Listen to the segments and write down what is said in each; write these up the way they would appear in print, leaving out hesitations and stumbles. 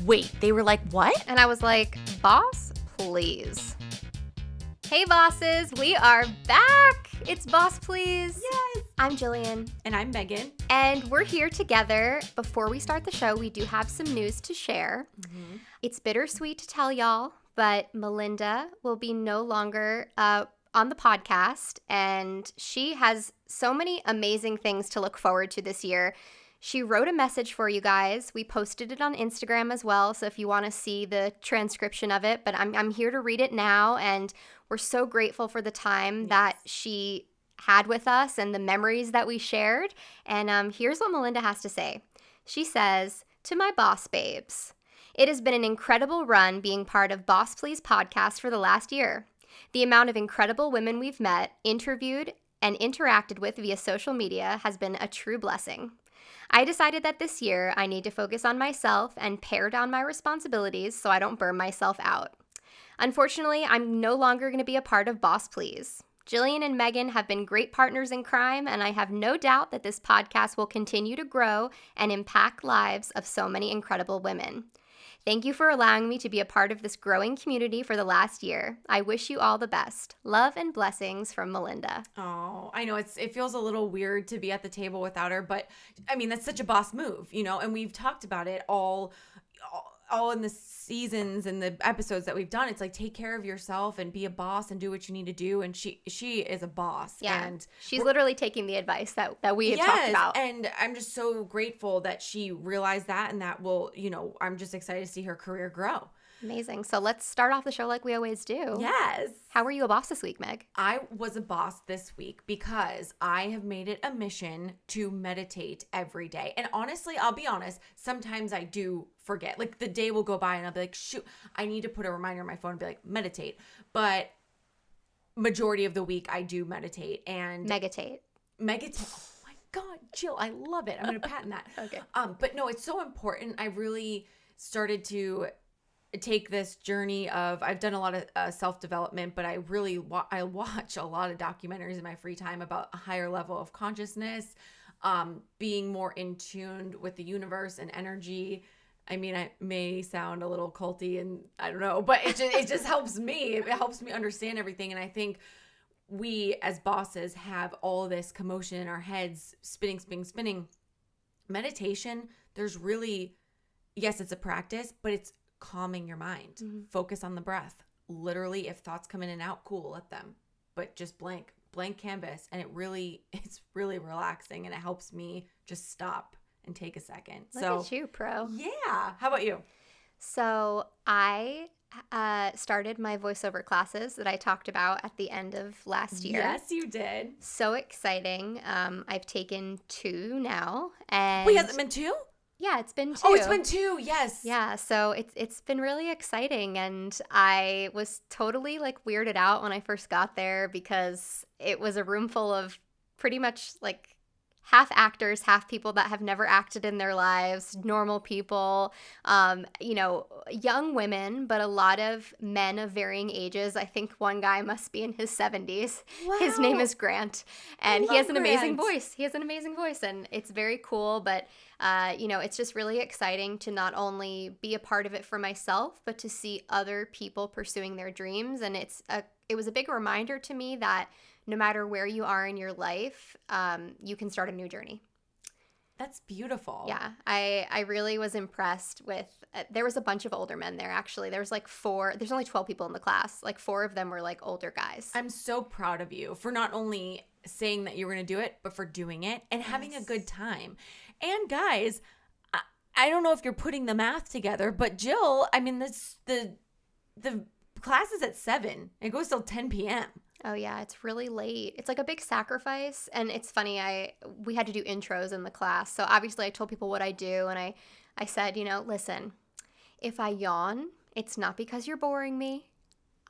Wait, they were like, what? And I was like, boss, please. Hey, bosses, we are back. It's Boss Please. Yes. I'm Jillian. And I'm Meghan. And we're here together. Before we start the show, we do have some news to share. Mm-hmm. It's bittersweet to tell y'all, but Melinda will be no longer on the podcast, and she has so many amazing things to look forward to this year. She wrote a message for you guys. We posted it on Instagram as well, so if you want to see the transcription of it, but I'm here to read it now, and we're so grateful for the time that she had with us and the memories that we shared. And here's what Melinda has to say. She says, "To my boss babes, it has been an incredible run being part of Boss Please podcast for the last year. The amount of incredible women we've met, interviewed, and interacted with via social media has been a true blessing. I decided that this year I need to focus on myself and pare down my responsibilities so I don't burn myself out. Unfortunately, I'm no longer going to be a part of Boss Please. Jillian and Meghan have been great partners in crime, and I have no doubt that this podcast will continue to grow and impact lives of so many incredible women. Thank you for allowing me to be a part of this growing community for the last year. I wish you all the best. Love and blessings from Melinda." Oh, I know it feels a little weird to be at the table without her, but I mean, that's such a boss move, and we've talked about it all in the seasons and the episodes that we've done. It's like, take care of yourself and be a boss and do what you need to do. And she is a boss. Yeah. And she's literally taking the advice that we had talked about. And I'm just so grateful that she realized that, and that will, I'm just excited to see her career grow. Amazing. So let's start off the show like we always do. Yes. How were you a boss this week, Meg? I was a boss this week because I have made it a mission to meditate every day. And honestly, I'll be honest, sometimes I do forget. Like, the day will go by and I'll be like, shoot, I need to put a reminder on my phone and be like, meditate. But majority of the week I do meditate and Megatate. Oh my God, Jill, I love it. I'm going to patent that. Okay. But no, it's so important. I really started to take this journey of, I've done a lot of self-development, but I really I watch a lot of documentaries in my free time about a higher level of consciousness, being more in tune with the universe and energy. I mean, I may sound a little culty and I don't know, but it just helps me. It helps me understand everything. And I think we as bosses have all this commotion in our heads, spinning. Meditation, there's really, yes, it's a practice, but it's calming your mind. Mm-hmm. Focus on the breath. Literally, if thoughts come in and out, cool, let them. But just blank canvas. And it's really relaxing, and it helps me just stop and take a second. Look at you, pro. Yeah. How about you? So I started my voiceover classes that I talked about at the end of last year. Yes, you did. So exciting. I've taken 2 now. And wait, has it been 2? Yeah, it's been 2. Oh, it's been 2. Yes. Yeah, so it's been really exciting, and I was totally like weirded out when I first got there because it was a room full of pretty much like half actors, half people that have never acted in their lives, normal people, young women, but a lot of men of varying ages. I think one guy must be in his 70s. Wow. His name is Grant, and he has an amazing Grant. voice, and it's very cool, but it's just really exciting to not only be a part of it for myself, but to see other people pursuing their dreams. And it was a big reminder to me that no matter where you are in your life, you can start a new journey. That's beautiful. Yeah, I really was impressed with, there was a bunch of older men there, actually. There was like 4, there's only 12 people in the class. Like 4 of them were like older guys. I'm so proud of you for not only saying that you were going to do it, but for doing it and having a good time. And guys, I don't know if you're putting the math together, but Jill, I mean, the class is at 7. It goes till 10 p.m. Oh yeah, it's really late. It's like a big sacrifice, and it's funny, we had to do intros in the class. So obviously I told people what I do, and I said, listen, if I yawn, it's not because you're boring me.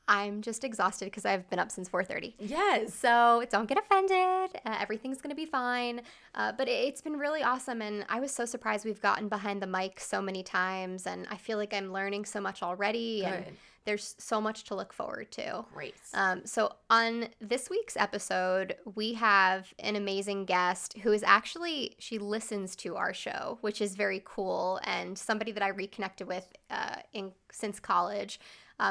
I'm just exhausted because I've been up since 4:30. Yes. So don't get offended. Everything's going to be fine. But it's been really awesome. And I was so surprised we've gotten behind the mic so many times. And I feel like I'm learning so much already. Good. And there's so much to look forward to. Great. So on this week's episode, we have an amazing guest who is actually, she listens to our show, which is very cool, and somebody that I reconnected with since college.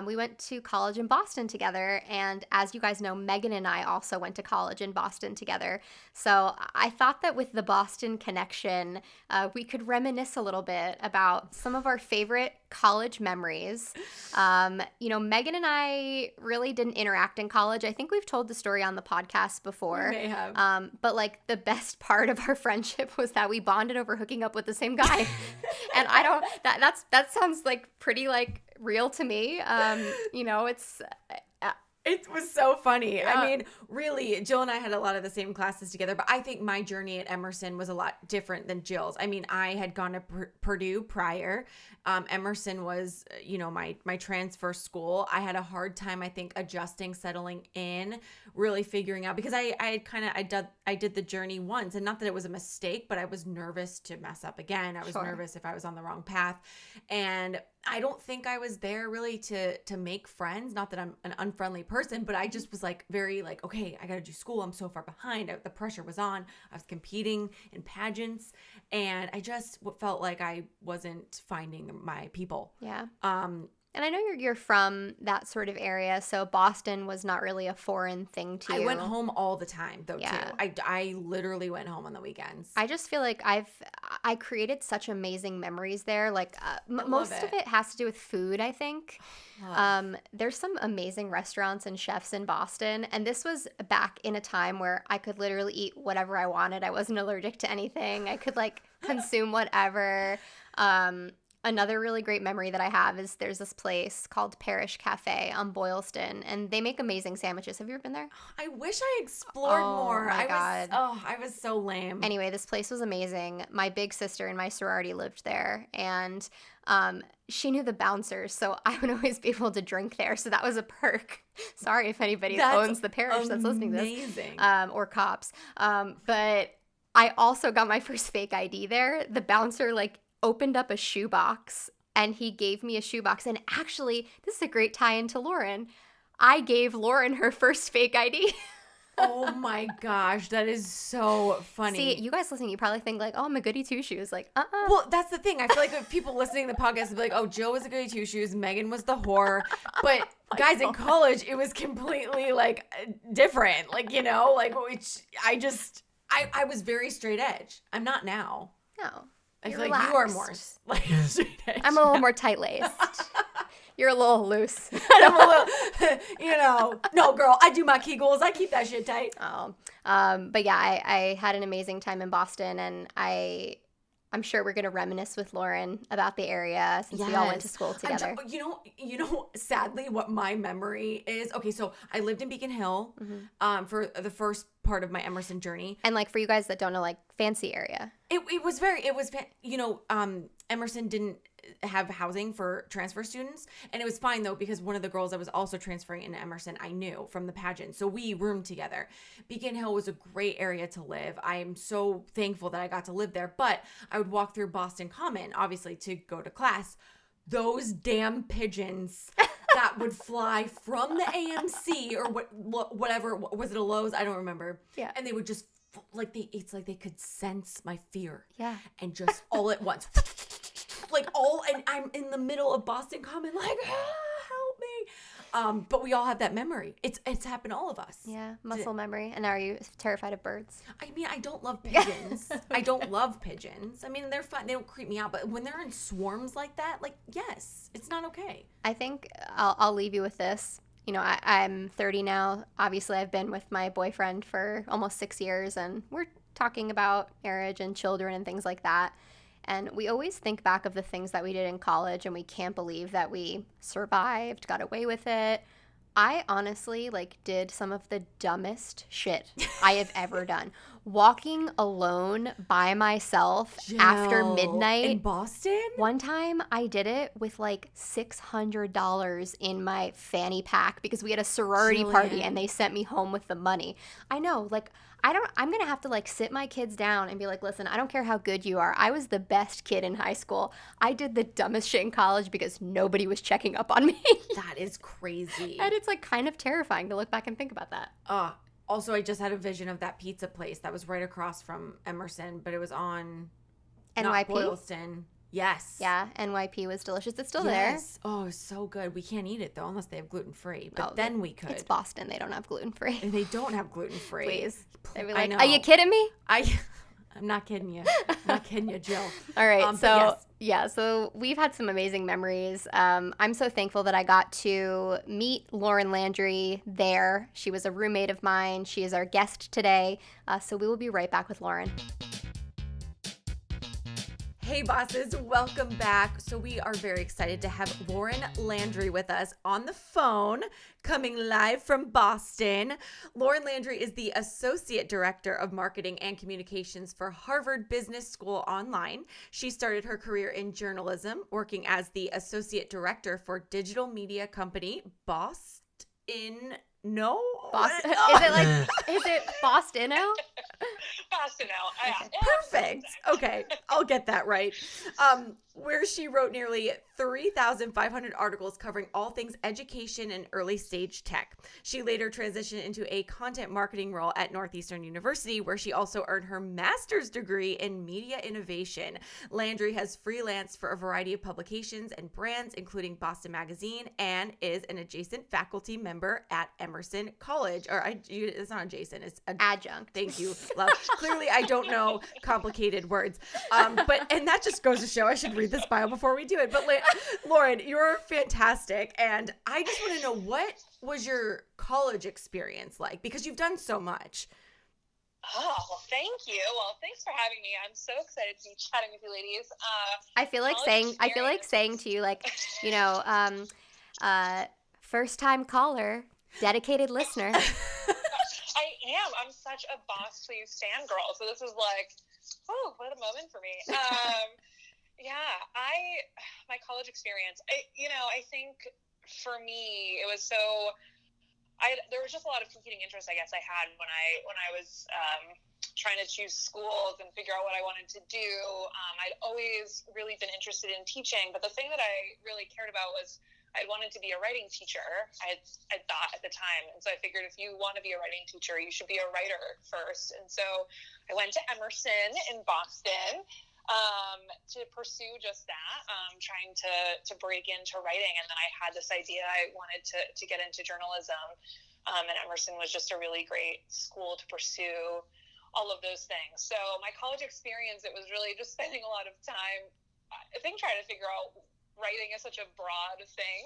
We went to college in Boston together, and as you guys know, Meghan and I also went to college in Boston together. So I thought that with the Boston connection, we could reminisce a little bit about some of our favorite college memories. Meghan and I really didn't interact in college. I think we've told the story on the podcast before. We may have. But like the best part of our friendship was that we bonded over hooking up with the same guy. And that sounds like pretty like real to me. It was so funny. I mean, really, Jill and I had a lot of the same classes together, but I think my journey at Emerson was a lot different than Jill's. I mean, I had gone to Purdue prior. Emerson was, my transfer school. I had a hard time, I think, adjusting, settling in, really figuring out, because I did the journey once, and not that it was a mistake, but I was nervous to mess up again. I was nervous if I was on the wrong path. And I don't think I was there really to make friends. Not that I'm an unfriendly person, but I just was like very like, okay, I got to do school. I'm so far behind. The pressure was on. I was competing in pageants, and I just felt like I wasn't finding my people. Yeah. And I know you're from that sort of area, so Boston was not really a foreign thing to you. I went home all the time, though, too. I literally went home on the weekends. I just feel like I created such amazing memories there. Like most of it has to do with food, I think. There's some amazing restaurants and chefs in Boston, and this was back in a time where I could literally eat whatever I wanted. I wasn't allergic to anything. I could like consume whatever. Another really great memory that I have is there's this place called Parish Cafe on Boylston, and they make amazing sandwiches. Have you ever been there? I wish I explored more. My God. I was so lame. Anyway, this place was amazing. My big sister in my sorority lived there, and she knew the bouncers, so I would always be able to drink there. So that was a perk. Sorry if anybody owns the parish that's listening to this. Or cops. But I also got my first fake ID there. The bouncer opened up a shoebox, and he gave me a shoebox. And actually, this is a great tie into Lauren. I gave Lauren her first fake ID. Oh my gosh, that is so funny. See, you guys listening, you probably think like, oh, I'm a goody two-shoes. Like, Well, that's the thing. I feel like if people listening to the podcast would be like, oh, Jill was a goody two-shoes, Meghan was the whore. But guys, in college, it was completely different. Which I was very straight edge. I'm not now. No. I feel like you are more straight edge. I'm a little more tight-laced. You're a little loose. I'm a little, no, girl, I do my Kegels. I keep that shit tight. Oh, but yeah, I had an amazing time in Boston, and I'm sure we're going to reminisce with Lauren about the area since we all went to school together. Sadly, what my memory is, okay, so I lived in Beacon Hill for the first part of my Emerson journey. And for you guys that don't know, fancy area. Emerson didn't have housing for transfer students, and it was fine though, because one of the girls that was also transferring into Emerson I knew from the pageant, so we roomed together. Beacon Hill was a great area to live. I am so thankful that I got to live there, but I would walk through Boston Common obviously to go to class. Those damn pigeons that would fly from the AMC or whatever, was it a Lowe's? I don't remember. Yeah. And they would just it's like they could sense my fear. Yeah. And just all at once. And I'm in the middle of Boston Common, help me. But we all have that memory. It's happened to all of us. Yeah, muscle memory. And are you terrified of birds? I mean, I don't love pigeons. I don't love pigeons. I mean, they're fun. They don't creep me out. But when they're in swarms like that, yes, it's not okay. I think I'll leave you with this. I'm 30 now. Obviously, I've been with my boyfriend for almost 6 years, and we're talking about marriage and children and things like that. And we always think back of the things that we did in college, and we can't believe that we survived, got away with it. I honestly did some of the dumbest shit I have ever done. walking alone by myself after Jill, midnight. in Boston? One time I did it with like $600 in my fanny pack because we had a sorority party Jillian. and they sent me home with the money. I know, like, I'm going to have to like sit my kids down and be like, listen, I don't care how good you are. I was the best kid in high school. I did the dumbest shit in college because nobody was checking up on me. That is crazy. And it's like kind of terrifying to look back and think about that. Also, I just had a vision of that pizza place that was right across from Emerson, but it was on NYP? not Boylston. Yes. Yeah, NYP was delicious. It's still Yes. Oh, so good. We can't eat it though unless they have gluten-free, but then we could. It's Boston. They don't have gluten-free. And they don't have gluten-free. Please. They'd be I like, know. are you kidding me? I'm not kidding you. I'm not kidding you, Jill. All right. So, yes. yeah, so we've had some amazing memories. I'm so thankful that I got to meet Lauren Landry there. She was a roommate of mine. She is our guest today. So we will be right back with Lauren. Hey bosses, welcome back. So we are very excited to have Lauren Landry with us on the phone, coming live from Boston. Lauren Landry is the Associate Director of Marketing and Communications for Harvard Business School Online. She started her career in journalism, working as the Associate Director for digital media company Boston. No? Boston. Is it Bostino? Bostino. Yeah. Perfect. Okay, I'll get that right. Where she wrote nearly 3,500 articles covering all things education and early stage tech. She later transitioned into a content marketing role at Northeastern University, where she also earned her master's degree in media innovation. Landry has freelanced for a variety of publications and brands, including Boston Magazine, and is an adjacent faculty member at Emerson College. It's not adjacent, it's Adjunct. Thank you, love. Clearly, I don't know complicated words. And that just goes to show I should read this bio before we do it. But Lauren, you're fantastic. And I just want to know, what was your college experience like? Because you've done so much. Oh, well, thank you. Well, thanks for having me. I'm so excited to be chatting with you ladies. I feel like saying to you, like, you know, first time caller, dedicated listener. I am. I'm such a Boss Please fangirl. So this is like, oh, what a moment for me. My college experience, I think for me, it was there was just a lot of competing interests, I guess, I had when I was trying to choose schools and figure out what I wanted to do. I'd always really been interested in teaching, but the thing that I really cared about was I wanted to be a writing teacher, I thought at the time. And so I figured if you want to be a writing teacher, you should be a writer first. And so I went to Emerson in Boston to pursue just that, trying to break into writing. And then I had this idea I wanted to get into journalism. And Emerson was just a really great school to pursue all of those things. So my college experience, it was really just spending a lot of time, I think, trying to figure out writing is such a broad thing.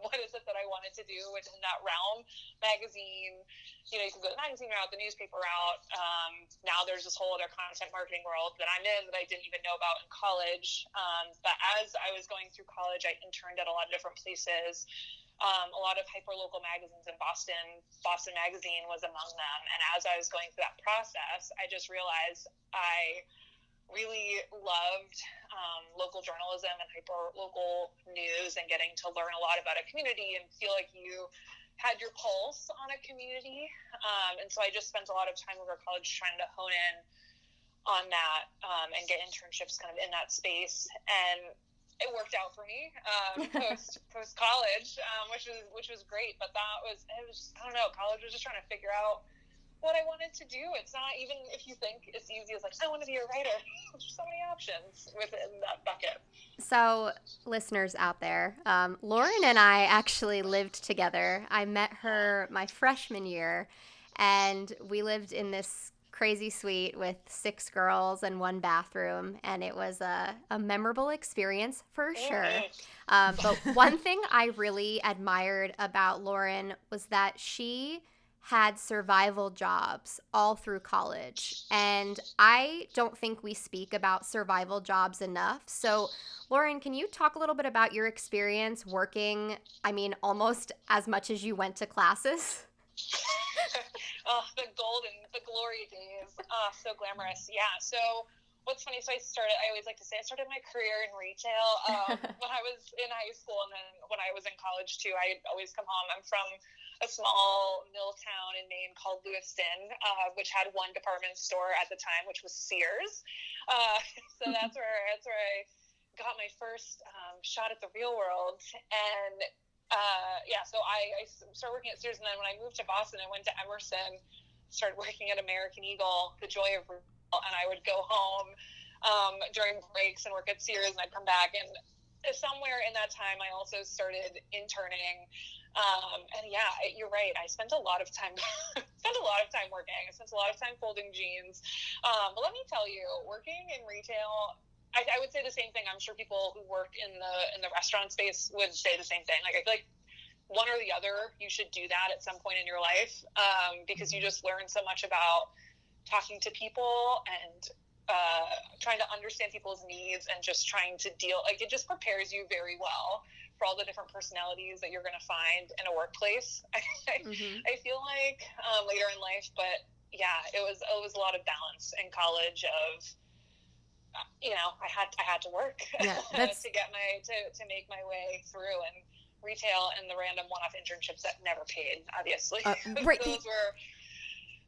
What is it that I wanted to do within that realm? Magazine, you can go the magazine route, the newspaper route. Now there's this whole other content marketing world that I'm in that I didn't even know about in college. But as I was going through college, I interned at a lot of different places. A lot of hyper-local magazines in Boston. Boston Magazine was among them. And as I was going through that process, I just realized I really loved local journalism and hyper-local news and getting to learn a lot about a community and feel like you had your pulse on a community. And so I just spent a lot of time over college trying to hone in on that and get internships kind of in that space. And it worked out for me post college, which was great. But it was I don't know, college was just trying to figure out what I wanted to do. It's not even, if you think it's easy as like, I want to be a writer. There's so many options within that bucket. So, listeners out there, Lauren and I actually lived together. I met her my freshman year, and we lived in this crazy suite with 6 girls and 1 bathroom, and it was a memorable experience for sure. But one thing I really admired about Lauren was that she had survival jobs all through college. And I don't think we speak about survival jobs enough. So, Lauren, can you talk a little bit about your experience working, almost as much as you went to classes? Oh, the glory days. Oh, so glamorous. Yeah. So what's funny, so I always like to say I started my career in retail when I was in high school, and then when I was in college too, I'd always come home. I'm from a small mill town in Maine called Lewiston, which had one department store at the time, which was Sears. Uh, so that's where I got my first shot at the real world. And so I started working at Sears, and then when I moved to Boston, I went to Emerson, started working at American Eagle, the joy of retail, and I would go home during breaks and work at Sears, and I'd come back, and somewhere in that time, I also started interning. And yeah, you're right. I spent a lot of time working. I spent a lot of time folding jeans. But let me tell you, working in retail, I would say the same thing. I'm sure people who work in the restaurant space would say the same thing. Like, I feel like one or the other, you should do that at some point in your life, because you just learn so much about talking to people and trying to understand people's needs and just trying to deal. Like, it just prepares you very well for all the different personalities that you're going to find in a workplace. I feel like later in life, but yeah, it was a lot of balance in college of, I had to work to get to make my way through, and retail and the random one-off internships that never paid, obviously. Right.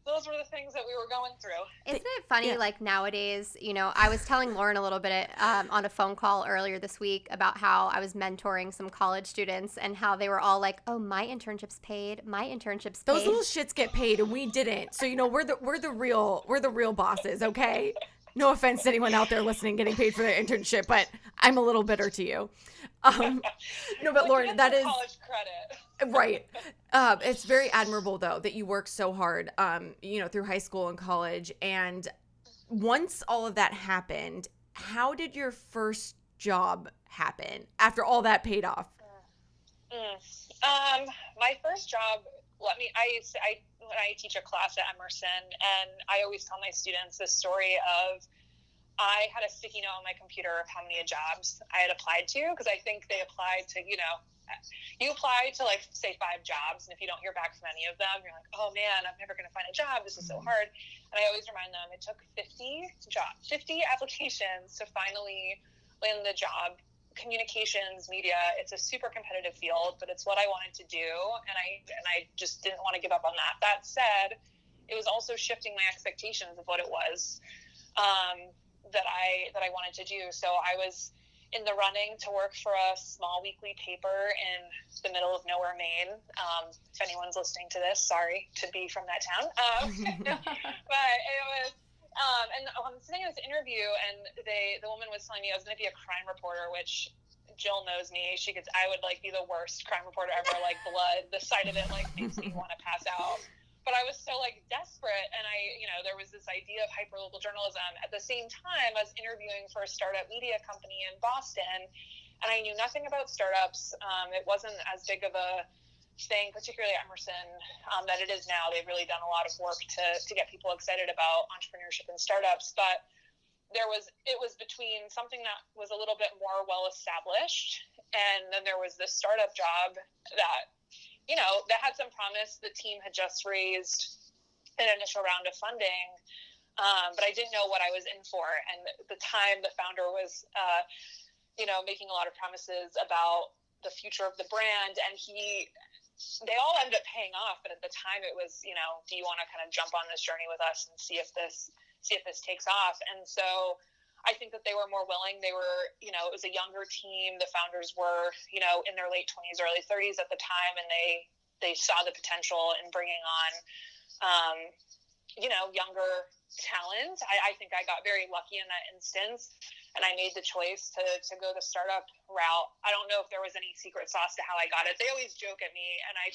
Those were the things that we were going through. Isn't it funny, like nowadays, I was telling Lauren a little bit on a phone call earlier this week about how I was mentoring some college students and how they were all like, oh, my internship's paid. Those little shits get paid and we didn't. So, we're the real bosses, okay? No offense to anyone out there listening getting paid for their internship, but I'm a little bitter to you. No, but Lauren, that is college credit. Right. It's very admirable, though, that you work so hard, through high school and college. And once all of that happened, how did your first job happen after all that paid off? My first job, when I teach a class at Emerson, and I always tell my students this story of, I had a sticky note on my computer of how many jobs I had applied to, because I think they applied to, you apply to, like, say 5 jobs, and if you don't hear back from any of them, you're like, oh man, I'm never going to find a job. This is so hard. And I always remind them it took 50 applications to finally land the job. Communications, media, it's a super competitive field, but it's what I wanted to do, and I just didn't want to give up on that. That said, it was also shifting my expectations of what it was that I wanted to do. So I was in the running to work for a small weekly paper in the middle of nowhere, Maine. If anyone's listening to this, sorry to be from that town. But it was, and I'm sitting in this interview, and the woman was telling me I was going to be a crime reporter, which Jill knows me. I would like be the worst crime reporter ever. Like, blood, the sight of it like makes me want to pass out. But I was so like desperate, and there was this idea of hyperlocal journalism. At the same time, I was interviewing for a startup media company in Boston, and I knew nothing about startups. It wasn't as big of a thing, particularly at Emerson, that it is now. They've really done a lot of work to get people excited about entrepreneurship and startups. But it was between something that was a little bit more well established, and then there was this startup job that that had some promise. The team had just raised an initial round of funding, but I didn't know what I was in for. And at the time, the founder was, making a lot of promises about the future of the brand, and they all ended up paying off. But at the time, it was, do you want to kind of jump on this journey with us and see if this takes off? And so I think that they were more willing. They were, it was a younger team. The founders were, in their late 20s, early 30s at the time, and they saw the potential in bringing on, younger talent. I think I got very lucky in that instance, and I made the choice to go the startup route. I don't know if there was any secret sauce to how I got it. They always joke at me, and I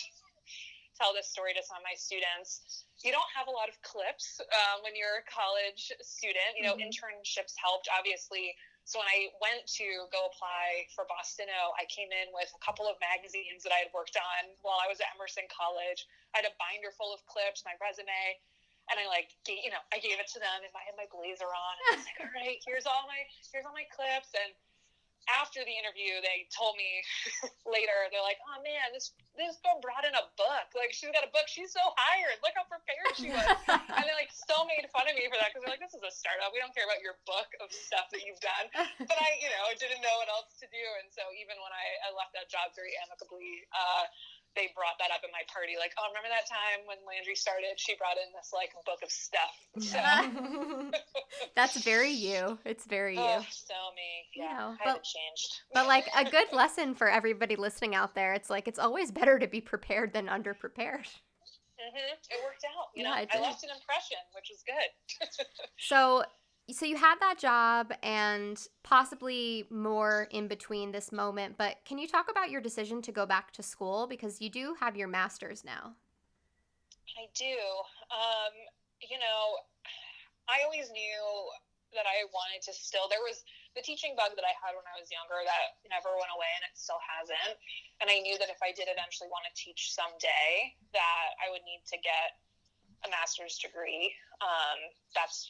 tell this story to some of my students. You don't have a lot of clips when you're a college student. Internships helped, obviously. So when I went to go apply for Bostino, I came in with a couple of magazines that I had worked on while I was at Emerson College. I had a binder full of clips, my resume, and I gave it to them, and I had my blazer on. And I was like, all right, here's all my clips. And after the interview, they told me later, they're like, oh man, this girl brought in a book. Like, she's got a book. She's so hired. Look how prepared she was. And they like still made fun of me for that because they're like, this is a startup. We don't care about your book of stuff that you've done. But I, didn't know what else to do. And so even when I left that job very amicably, they brought that up at my party. Like, oh, remember that time when Landry started? She brought in this like book of stuff. So that's very you. It's very you. So me. Yeah, I haven't changed. But like a good lesson for everybody listening out there. It's like it's always better to be prepared than underprepared. It worked out. I left an impression, which is good. So you had that job and possibly more in between this moment, but can you talk about your decision to go back to school? Because you do have your master's now. I do. I always knew that I wanted to there was the teaching bug that I had when I was younger that never went away, and it still hasn't. And I knew that if I did eventually want to teach someday, that I would need to get a master's degree. That's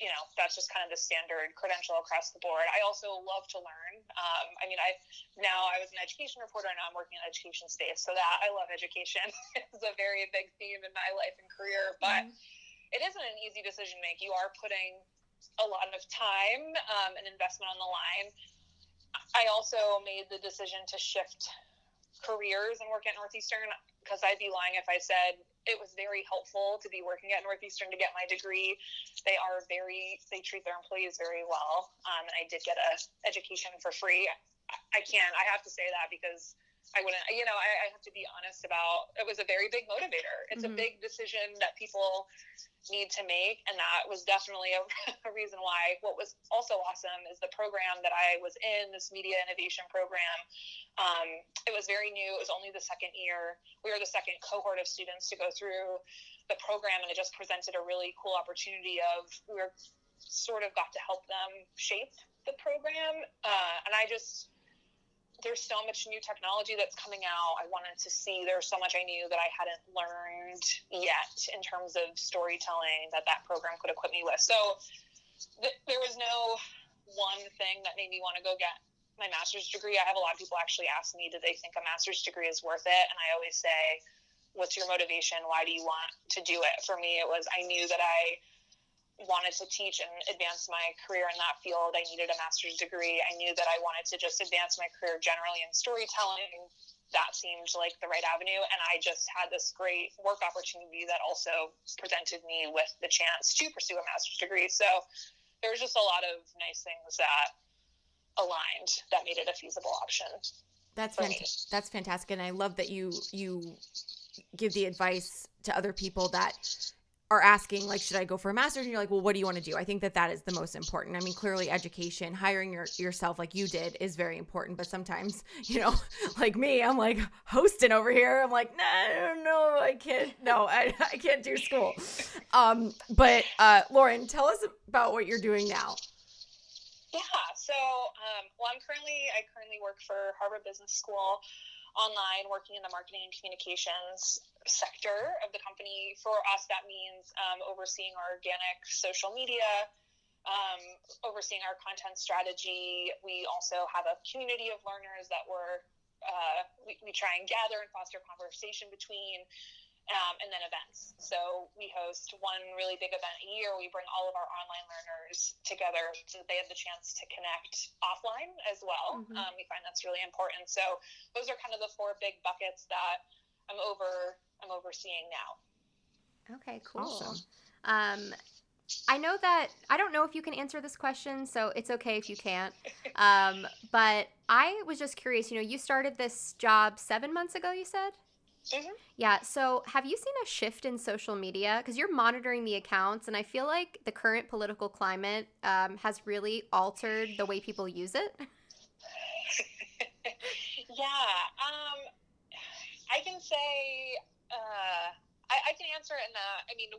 just kind of the standard credential across the board. I also love to learn. I was an education reporter, and now I'm working in the education space. So that I love education is a very big theme in my life and career, but it isn't an easy decision to make. You are putting a lot of time and investment on the line. I also made the decision to shift careers and work at Northeastern, because I'd be lying if I said it was very helpful to be working at Northeastern to get my degree. They treat their employees very well. And I did get an education for free. I have to say that because I wouldn't, I have to be honest about, it was a very big motivator. It's a big decision that people need to make. And that was definitely a reason why. What was also awesome is the program that I was in, this media innovation program. It was very new. It was only the second year. We were the second cohort of students to go through the program, and it just presented a really cool opportunity we were sort of got to help them shape the program. There's so much new technology that's coming out. I wanted to see, there's so much I knew that I hadn't learned yet in terms of storytelling that program could equip me with. So there was no one thing that made me want to go get my master's degree. I have a lot of people actually ask me, do they think a master's degree is worth it? And I always say, what's your motivation? Why do you want to do it? For me, it was, I knew that I wanted to teach and advance my career in that field. I needed a master's degree. I knew that I wanted to just advance my career generally in storytelling. That seemed like the right avenue. And I just had this great work opportunity that also presented me with the chance to pursue a master's degree. So there was just a lot of nice things that aligned that made it a feasible option. That's fantastic. And I love that you give the advice to other people that are asking, like, should I go for a master's? And you're like, well, what do you want to do? I think that is the most important. I mean, clearly education, hiring yourself like you did is very important. But sometimes, like me, I'm like hosting over here. I'm like, no, I can't. No, I can't do school. But Lauren, tell us about what you're doing now. Yeah. So, I currently work for Harvard Business School online, working in the marketing and communications sector of the company. For us, that means overseeing our organic social media, overseeing our content strategy. We also have a community of learners that we try and gather and foster conversation between, and then events. So we host one really big event a year. We bring all of our online learners together so that they have the chance to connect offline as well. We find that's really important. So those are kind of the four big buckets that I'm overseeing now. Okay, cool. Awesome. I don't know if you can answer this question, so it's okay if you can't. But I was just curious, you started this job 7 months ago, you said? Yeah. So have you seen a shift in social media? Because you're monitoring the accounts, and I feel like the current political climate has really altered the way people use it. Yeah. I can say, I can answer it in that. I mean,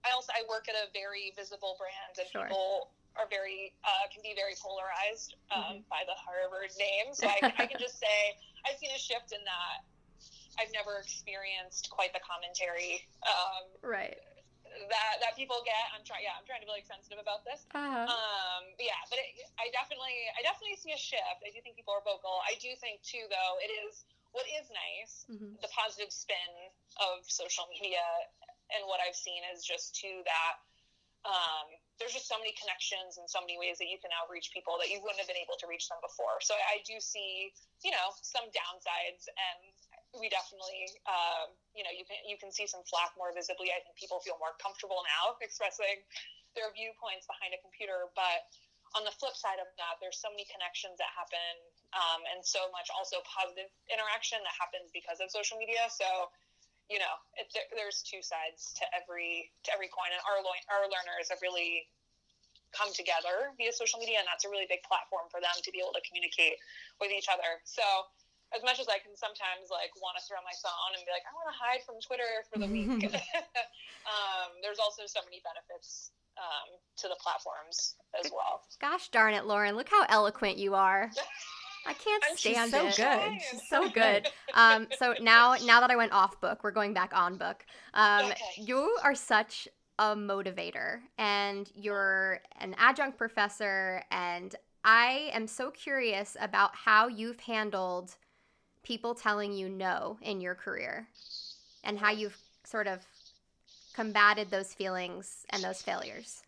I work at a very visible brand, and people are can be very polarized by the Harvard name. So I can just say I've seen a shift in that. I've never experienced quite the commentary. Right. that people get. I'm trying to be like sensitive about this. I definitely see a shift. I do think people are vocal. I do think too, though, it is what is nice, the positive spin of social media, and what I've seen is just too that there's just so many connections and so many ways that you can now reach people that you wouldn't have been able to reach them before. So I do see, some downsides, and we definitely, you can see some flack more visibly. I think people feel more comfortable now expressing their viewpoints behind a computer. But on the flip side of that, there's so many connections that happen, and so much also positive interaction that happens because of social media. So, there's two sides to every coin, and our learners have really come together via social media, and that's a really big platform for them to be able to communicate with each other. So as much as I can sometimes want to throw my phone and be like, I want to hide from Twitter for the week, there's also so many benefits to the platforms as well. Gosh darn it, Lauren, look how eloquent you are. I can't stand it. She's so good. She's so good. So now that I went off book, we're going back on book. Okay. You are such a motivator, and you're an adjunct professor, and I am so curious about how you've handled people telling you no in your career, and how you've sort of combated those feelings and those failures.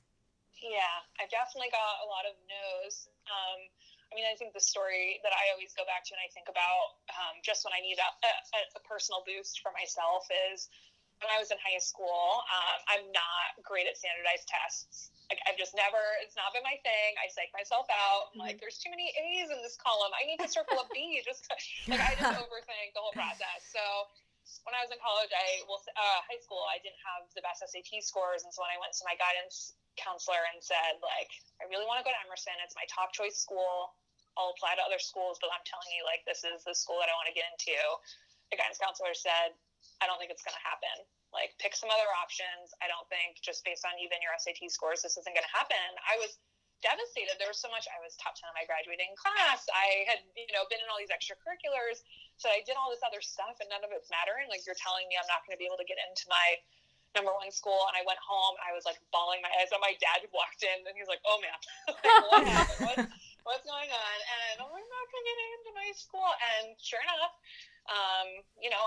Yeah, I've definitely got a lot of no's. I think the story that I always go back to and I think about just when I need a personal boost for myself is when I was in high school. I'm not great at standardized tests. I've just never, it's not been my thing. I psych myself out. I'm like, there's too many A's in this column. I need to circle a B. I just overthink the whole process. So when I was in college, high school, I didn't have the best SAT scores. And so when I went to my guidance counselor and said, I really want to go to Emerson. It's my top choice school. I'll apply to other schools, but I'm telling you, this is the school that I want to get into. The guidance counselor said, I don't think it's going to happen. Pick some other options. I don't think, just based on even your SAT scores, this isn't going to happen. I was devastated. There was so much. I was top 10 in my graduating class. I had, been in all these extracurriculars. So I did all this other stuff, and none of it's mattering. You're telling me I'm not going to be able to get into my number one school. And I went home, and I was bawling my eyes out. My dad walked in, and he was like, oh man, what happened? What's going on? And I'm not going to get into my school. And sure enough,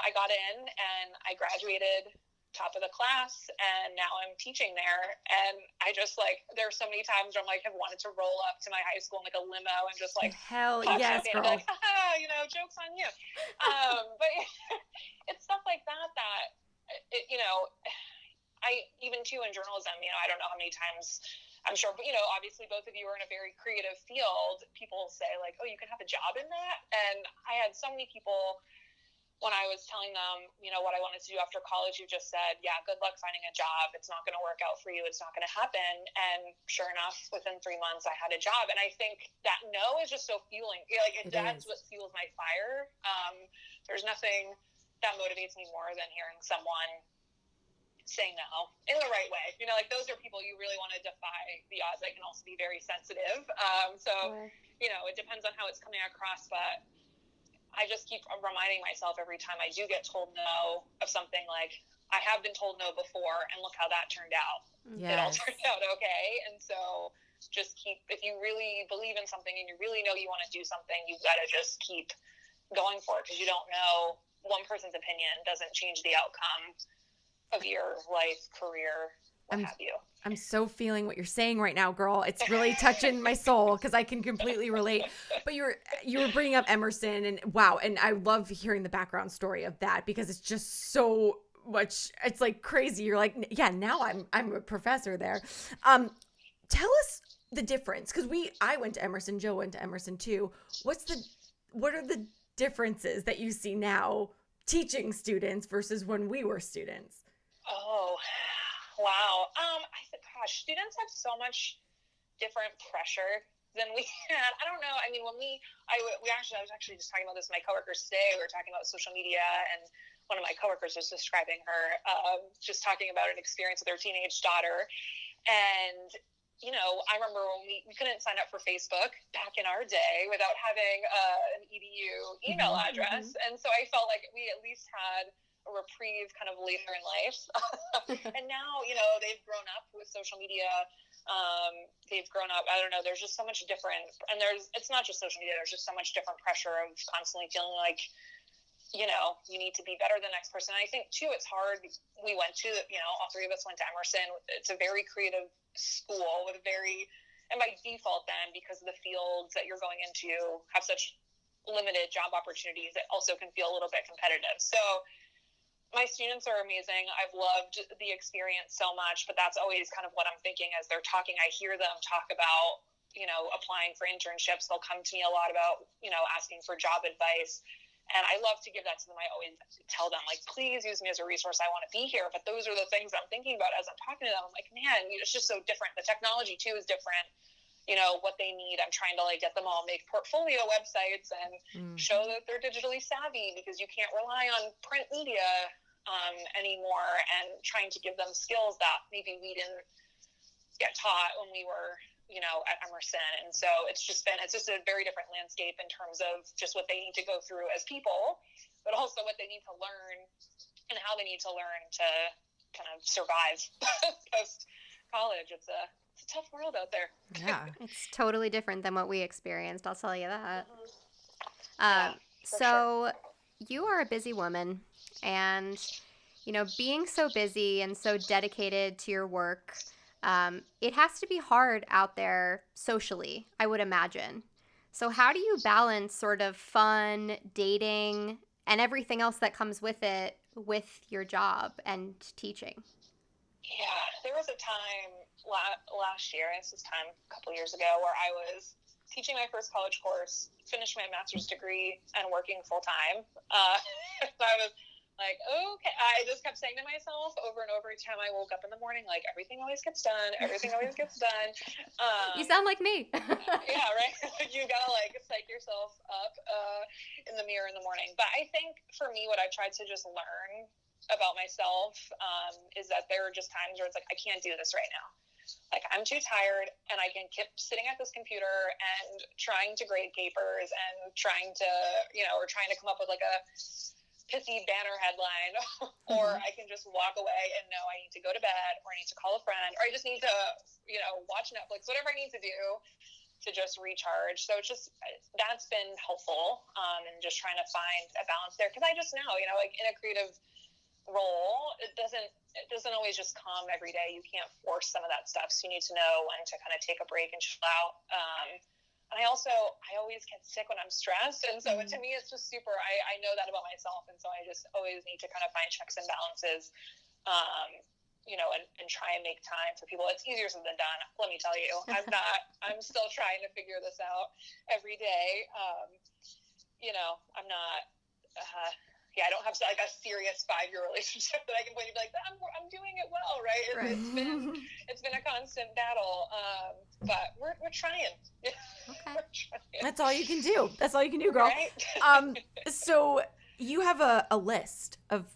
I got in, and I graduated top of the class, and now I'm teaching there. And I just there are so many times where I'm have wanted to roll up to my high school in a limo and just hell yes, girl. And be joke's on you. But it's stuff like that I even too in journalism, I don't know how many times, I'm sure, but obviously both of you are in a very creative field. People say oh, you can have a job in that. And I had so many people when I was telling them, what I wanted to do after college, who just said, yeah, good luck finding a job. It's not going to work out for you. It's not going to happen. And sure enough, within 3 months, I had a job. And I think that no is just so fueling. That's what fuels my fire. There's nothing that motivates me more than hearing someone saying no in the right way. Those are people you really want to defy the odds. I can also be very sensitive. It depends on how it's coming across, but I just keep reminding myself every time I do get told no of something, I have been told no before, and look how that turned out. Yes. It all turned out okay. And so just if you really believe in something and you really know you want to do something, you've got to just keep going for it, because you don't know, one person's opinion doesn't change the outcome of your life, career, what have you. I'm so feeling what you're saying right now, girl. It's really touching my soul, because I can completely relate. But you were bringing up Emerson, and wow, and I love hearing the background story of that, because it's just so much. It's crazy. You're yeah, now I'm a professor there. Tell us the difference, because I went to Emerson, Jill went to Emerson too. What are the differences that you see now teaching students versus when we were students? Oh, wow. Gosh, students have so much different pressure than we had. I don't know. I was actually just talking about this with my coworkers today. We were talking about social media, and one of my coworkers was describing her, just talking about an experience with her teenage daughter. And, I remember when we couldn't sign up for Facebook back in our day without having an EDU email address. And so I felt like we at least had a reprieve kind of later in life. And now, they've grown up with social media. They've grown up, I don't know, there's just so much different, and it's not just social media, there's just so much different pressure of constantly feeling like, you need to be better than the next person. And I think too, it's hard. We went to, all three of us went to Emerson. It's a very creative school and by default then, because of the fields that you're going into have such limited job opportunities, it also can feel a little bit competitive. So my students are amazing. I've loved the experience so much, but that's always kind of what I'm thinking as they're talking. I hear them talk about, applying for internships. They'll come to me a lot about, asking for job advice. And I love to give that to them. I always tell them, like, please use me as a resource. I want to be here. But those are the things I'm thinking about as I'm talking to them. I'm like, man, it's just so different. The technology, too, is different. What they need. I'm trying to, get them all make portfolio websites and show that they're digitally savvy, because you can't rely on print media anymore, and trying to give them skills that maybe we didn't get taught when we were at Emerson. And so it's just a very different landscape in terms of just what they need to go through as people, but also what they need to learn and how they need to learn to kind of survive post college. It's a tough world out there. Yeah. It's totally different than what we experienced, I'll tell you that. Sure. You are a busy woman, and being so busy and so dedicated to your work, it has to be hard out there socially, I would imagine. So how do you balance sort of fun, dating, and everything else that comes with it with your job and teaching? Yeah, there was a time last year, this was a couple years ago, where I was teaching my first college course, finished my master's degree, and working full time. So I was like, okay, I just kept saying to myself over and over each time I woke up in the morning, like, everything always gets done. Everything always gets done. You sound like me. Yeah, right? You gotta, psych yourself up in the mirror in the morning. But I think for me, what I've tried to just learn about myself is that there are just times where it's like, I can't do this right now. Like, I'm too tired, and I can keep sitting at this computer and trying to grade papers and trying to, or trying to come up with a pithy banner headline, or I can just walk away and know I need to go to bed, or I need to call a friend, or I just need to, watch Netflix, whatever I need to do to just recharge. So it's just, that's been helpful, and just trying to find a balance there. Cause I just know, in a creative role, it doesn't always just come every day. You can't force some of that stuff. So you need to know when to kind of take a break and chill out. And I always get sick when I'm stressed. And so to me, it's just super, I know that about myself. And so I just always need to kind of find checks and balances, and try and make time for people. It's easier said than done. Let me tell you, I'm still trying to figure this out every day. I'm not, I don't have a serious 5-year relationship that I can point to be like, I'm doing it well, right? It's been a constant battle, but we're trying. Okay. We're trying. That's all you can do. That's all you can do, girl. Right? So you have a list of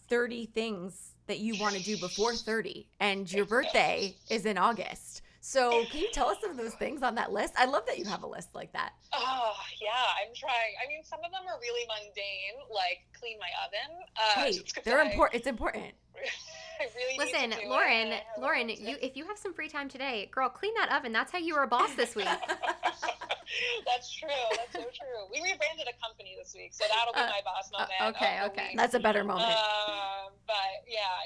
30 things that you want to do before 30, and your birthday is in August. So can you tell us some of those things on that list? I love that you have a list like that. Oh, yeah, I'm trying. I mean, some of them are really mundane, like clean my oven. Hey, they're important. It's important. I really Listen, need to do Lauren, if you have some free time today, girl, clean that oven. That's how you were a boss this week. That's true. That's so true. We rebranded a company this week, so that'll be my boss moment. Okay. That's a better moment. But yeah,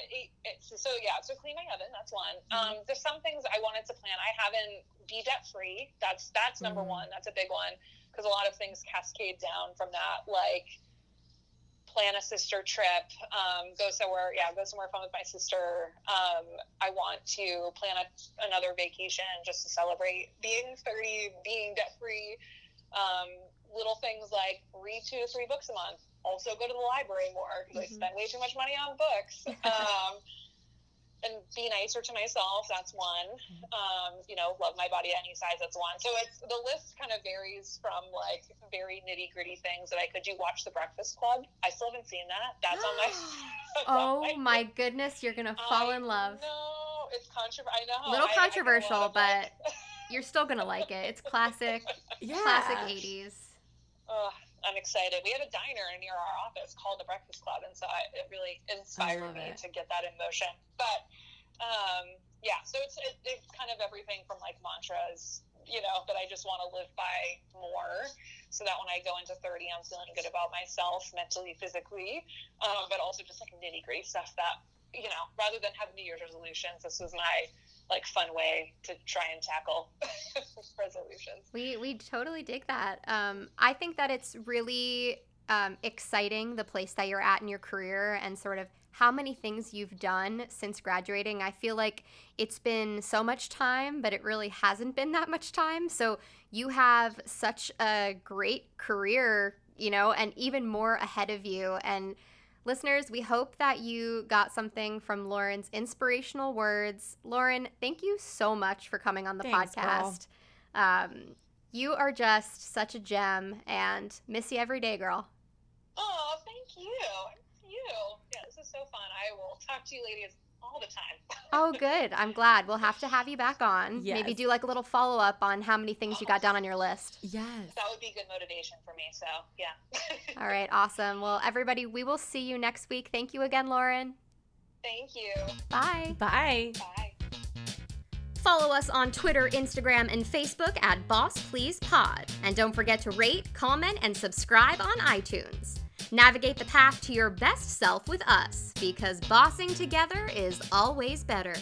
so clean my oven. That's one. There's some things I wanted to plan. I haven't be debt free. That's number one. That's a big one, because a lot of things cascade down from that. Like, plan a sister trip, go somewhere fun with my sister. I want to plan another vacation just to celebrate being 30, being debt-free. Little things like read 2 to 3 books a month. Also go to the library more, because I spend way too much money on books. And be nicer to myself, that's one. Love my body any size, that's one. So the list kind of varies from very nitty gritty things that I could do. Watch The Breakfast Club. I still haven't seen that. That's on my. Oh my goodness, you're gonna fall in love. No, it's controversial. I know. A little controversial, but you're still gonna like it. It's classic. Yeah. Classic 80s. I'm excited. We have a diner near our office called the Breakfast Club, and so it really inspired me to get that in motion. But yeah, so it's kind of everything from like mantras, you know, that I just want to live by more, so that when I go into 30, I'm feeling good about myself mentally, physically, but also just like nitty gritty stuff that, you know, rather than have New Year's resolutions, this was my like fun way to try and tackle resolutions. We totally dig that. I think that it's really exciting, the place that you're at in your career and sort of how many things you've done since graduating. I feel like it's been so much time, but it really hasn't been that much time. So you have such a great career, you know, and even more ahead of you. And listeners, we hope that you got something from Lauren's inspirational words. Lauren, thank you so much for coming on the podcast. You are just such a gem, and miss you every day, girl. Oh, thank you. Yeah, this is so fun. I will talk to you ladies all the time. Oh, good. I'm glad. We'll have to have you back on. Yes. Maybe do like a little follow-up on how many things you got done on your list. Yes. That would be good motivation for me, so yeah. All right, awesome. Well, everybody, we will see you next week. Thank you again, Lauren. Thank you. Bye. Bye. Bye. Follow us on Twitter, Instagram, and Facebook at Boss Please Pod. And don't forget to rate, comment, and subscribe on iTunes. Navigate the path to your best self with us, because bossing together is always better.